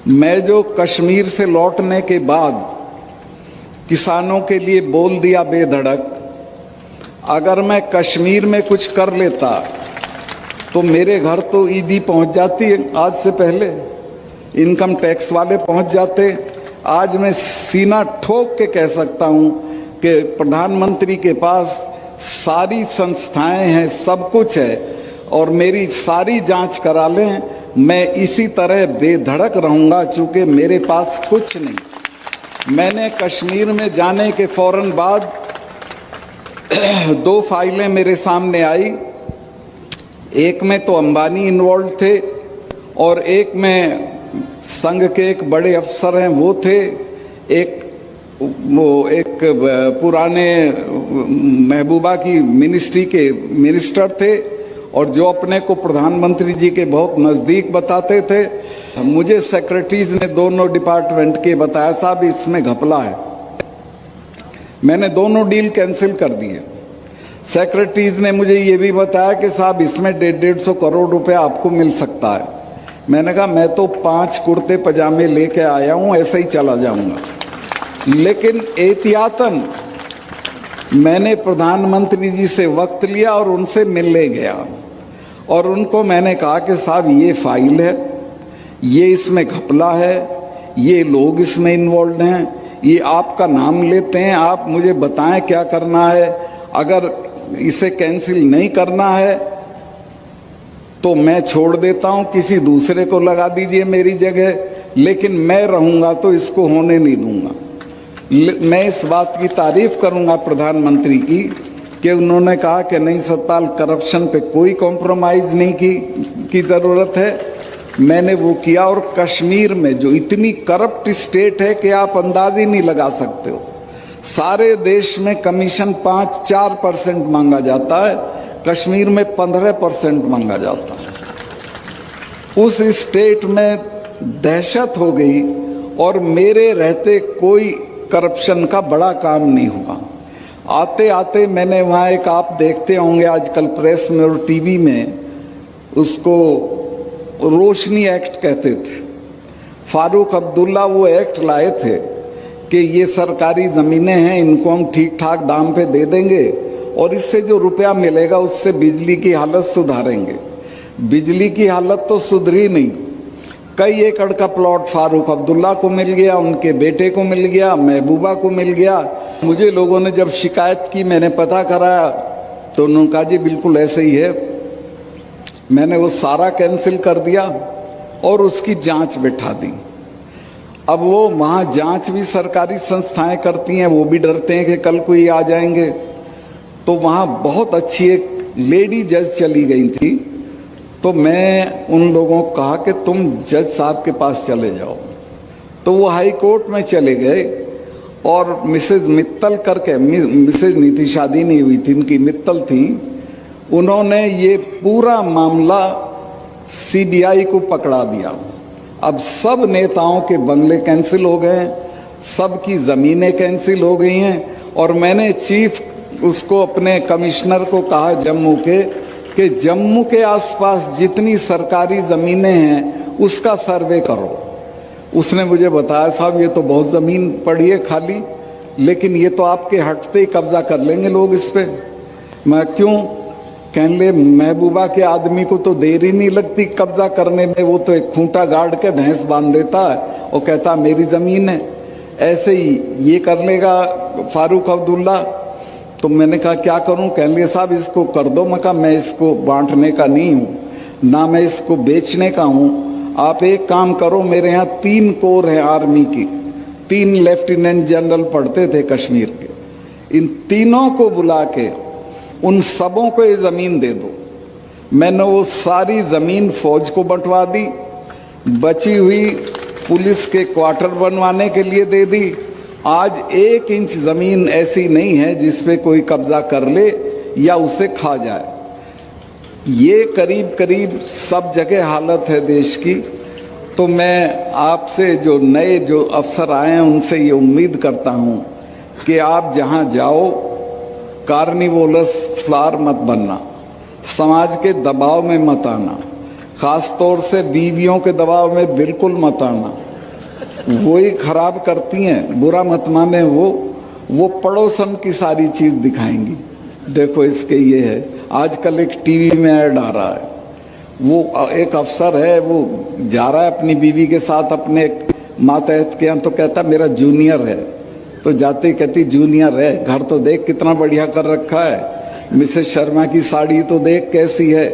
मैं जो कश्मीर से लौटने के बाद किसानों के लिए बोल दिया बेधड़क, अगर मैं कश्मीर में कुछ कर लेता तो मेरे घर तो ईडी पहुंच जाती आज से पहले, इनकम टैक्स वाले पहुंच जाते। आज मैं सीना ठोक के कह सकता हूं कि प्रधानमंत्री के पास सारी संस्थाएं हैं, सब कुछ है, और मेरी सारी जांच करा लें, मैं इसी तरह बेधड़क रहूंगा, चूंकि मेरे पास कुछ नहीं। मैंने कश्मीर में जाने के फौरन बाद 2 फाइलें मेरे सामने आई। एक में तो अंबानी इन्वॉल्व थे और एक में संघ के एक बड़े अफसर हैं वो थे, एक पुराने महबूबा की मिनिस्ट्री के मिनिस्टर थे और जो अपने को प्रधानमंत्री जी के बहुत नज़दीक बताते थे। मुझे सेक्रेटरीज ने दोनों डिपार्टमेंट के बताया, साहब इसमें घपला है। मैंने दोनों डील कैंसिल कर दिए। सेक्रेटरीज ने मुझे ये भी बताया कि साहब इसमें 150 करोड़ रुपए आपको मिल सकता है। मैंने कहा मैं तो 5 कुर्ते पजामे लेके आया हूं, ऐसे ही चला जाऊंगा। लेकिन एहतियातन मैंने प्रधानमंत्री जी से वक्त लिया और उनसे मिलने गया और उनको मैंने कहा कि साहब ये फाइल है, ये इसमें घपला है, ये लोग इसमें इन्वॉल्व हैं, ये आपका नाम लेते हैं, आप मुझे बताएं क्या करना है। अगर इसे कैंसिल नहीं करना है तो मैं छोड़ देता हूं, किसी दूसरे को लगा दीजिए मेरी जगह, लेकिन मैं रहूंगा तो इसको होने नहीं दूंगा। मैं इस बात की तारीफ करूंगा प्रधानमंत्री की कि उन्होंने कहा कि नहीं सतपाल, करप्शन पे कोई कॉम्प्रोमाइज नहीं की जरूरत है। मैंने वो किया और कश्मीर में जो इतनी करप्ट स्टेट है कि आप अंदाज ही नहीं लगा सकते हो। सारे देश में कमीशन 5-4% मांगा जाता है, कश्मीर में 15% मांगा जाता है। उस स्टेट में दहशत हो गई और मेरे रहते कोई करप्शन का बड़ा काम नहीं हुआ। आते आते मैंने वहाँ एक, आप देखते होंगे आजकल प्रेस में और टीवी में, उसको रोशनी एक्ट कहते थे। फारूक अब्दुल्ला वो एक्ट लाए थे कि ये सरकारी ज़मीनें हैं, इनको हम ठीक ठाक दाम पे दे देंगे और इससे जो रुपया मिलेगा उससे बिजली की हालत सुधारेंगे। बिजली की हालत तो सुधरी नहीं। कई एकड़ का प्लॉट फारूक अब्दुल्ला को मिल गया, उनके बेटे को मिल गया, महबूबा को मिल गया। मुझे लोगों ने जब शिकायत की, मैंने पता कराया तो उन्होंने कहा जी बिल्कुल ऐसे ही है। मैंने वो सारा कैंसिल कर दिया और उसकी जांच बिठा दी। अब वो वहाँ जांच भी सरकारी संस्थाएं करती हैं, वो भी डरते हैं कि कल कोई आ जाएंगे। तो वहाँ बहुत अच्छी एक लेडी जज चली गई थी, तो मैं उन लोगों को कहा कि तुम जज साहब के पास चले जाओ। तो वो हाई कोर्ट में चले गए और मिसेज मित्तल करके, मिसेज नीति शादी नहीं हुई थी, उनकी मित्तल थी, उन्होंने ये पूरा मामला सीबीआई को पकड़ा दिया। अब सब नेताओं के बंगले कैंसिल हो गए, सबकी ज़मीनें कैंसिल हो गई हैं। और मैंने चीफ उसको, अपने कमिश्नर को कहा जम्मू के, कि जम्मू के आसपास जितनी सरकारी ज़मीनें हैं उसका सर्वे करो। उसने मुझे बताया साहब ये तो बहुत ज़मीन पड़ी है खाली, लेकिन ये तो आपके हटते ही कब्जा कर लेंगे लोग इस पे। मैं क्यों? कहने लगे महबूबा के आदमी को तो देर ही नहीं लगती कब्जा करने में, वो तो एक खूंटा गाड़ के भैंस बांध देता है और कहता मेरी ज़मीन है। ऐसे ही ये कर लेगा फारूक अब्दुल्ला। तो मैंने कहा क्या करूं? कहने लगे साहब इसको कर दो। मैं कहा मैं इसको बांटने का नहीं हूँ, ना मैं इसको बेचने का हूँ। आप एक काम करो, मेरे यहाँ 3 कोर हैं आर्मी की, 3 लेफ्टिनेंट जनरल पढ़ते थे कश्मीर के, इन तीनों को बुला के उन सबों को ये ज़मीन दे दो। मैंने वो सारी ज़मीन फौज को बंटवा दी, बची हुई पुलिस के क्वार्टर बनवाने के लिए दे दी। आज 1 इंच ज़मीन ऐसी नहीं है जिस पे कोई कब्जा कर ले या उसे खा जाए। ये करीब करीब सब जगह हालत है देश की। तो मैं आपसे, जो नए जो अफसर आए हैं, उनसे ये उम्मीद करता हूँ कि आप जहाँ जाओ कार्निवोलस फ्लावर मत बनना, समाज के दबाव में मत आना, खास तौर से बीवियों के दबाव में बिल्कुल मत आना। वही खराब करती हैं, बुरा मत माने। वो पड़ोसन की सारी चीज दिखाएंगी। देखो इसके ये है, आजकल एक टीवी में ऐड आ रहा है, वो एक अफसर है, वो जा रहा है अपनी बीवी के साथ अपने मातहत के यहाँ, तो कहता मेरा जूनियर है, तो जाते कहती जूनियर है, घर तो देख कितना बढ़िया कर रखा है, मिसेस शर्मा की साड़ी तो देख कैसी है।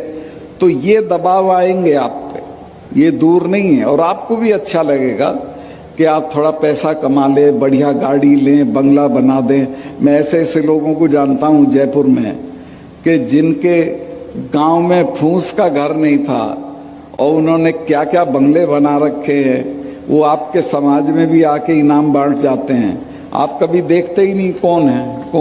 तो ये दबाव आएंगे आप पे, ये दूर नहीं है। और आपको भी अच्छा लगेगा कि आप थोड़ा पैसा कमा ले, बढ़िया गाड़ी लें, बंगला बना दें। मैं ऐसे ऐसे लोगों को जानता हूँ जयपुर में कि जिनके गांव में फूस का घर नहीं था और उन्होंने क्या क्या बंगले बना रखे हैं, वो आपके समाज में भी आके इनाम बांट जाते हैं। आप कभी देखते ही नहीं कौन है कौन